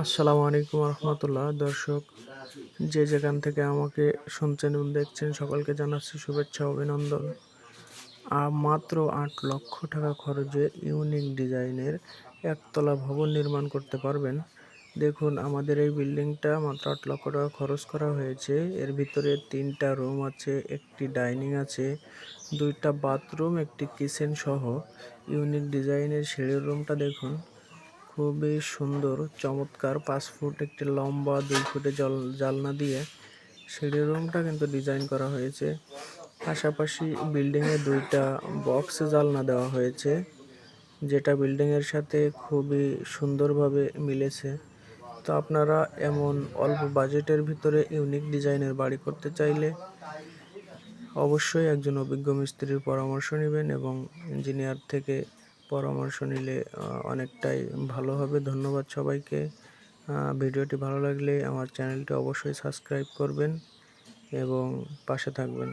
আসসালামু আলাইকুম রহমতুল্লাহ। দর্শক, যে যেখান থেকে আমাকে শুনছেন এবং দেখছেন, সকলকে জানাচ্ছি শুভেচ্ছা ও অভিনন্দন। মাত্র ৮ লক্ষ টাকা খরচে ইউনিক ডিজাইনের একতলা ভবন নির্মাণ করতে পারবেন। দেখুন, আমাদের এই বিল্ডিংটা মাত্র ৮ লক্ষ টাকা খরচ করা হয়েছে। এর ভিতরে 3টা রুম আছে, একটি ডাইনিং আছে, 2টা বাথরুম, একটি কিচেন সহ ইউনিক ডিজাইনের সিঁড়ির রুমটা দেখুন। খুবই সুন্দর, চমৎকার। 5 ফুট একটি লম্বা, 2 ফুটে জালনা দিয়ে সিঁড়ির রুমটা কিন্তু ডিজাইন করা হয়েছে। পাশাপাশি বিল্ডিংয়ে 2টা বক্স জালনা দেওয়া হয়েছে, যেটা বিল্ডিংয়ের সাথে খুবই সুন্দরভাবে মিলেছে। তো আপনারা এমন অল্প বাজেটের ভিতরে ইউনিক ডিজাইনের বাড়ি করতে চাইলে অবশ্যই একজন অভিজ্ঞ মিস্ত্রির পরামর্শ নেবেন এবং ইঞ্জিনিয়ার থেকে পরামর্শ নিলে অনেকটাই ভালো হবে। ধন্যবাদ সবাইকে। ভিডিওটি ভালো লাগলে আমার চ্যানেলটি অবশ্যই সাবস্ক্রাইব করবেন এবং পাশে থাকবেন।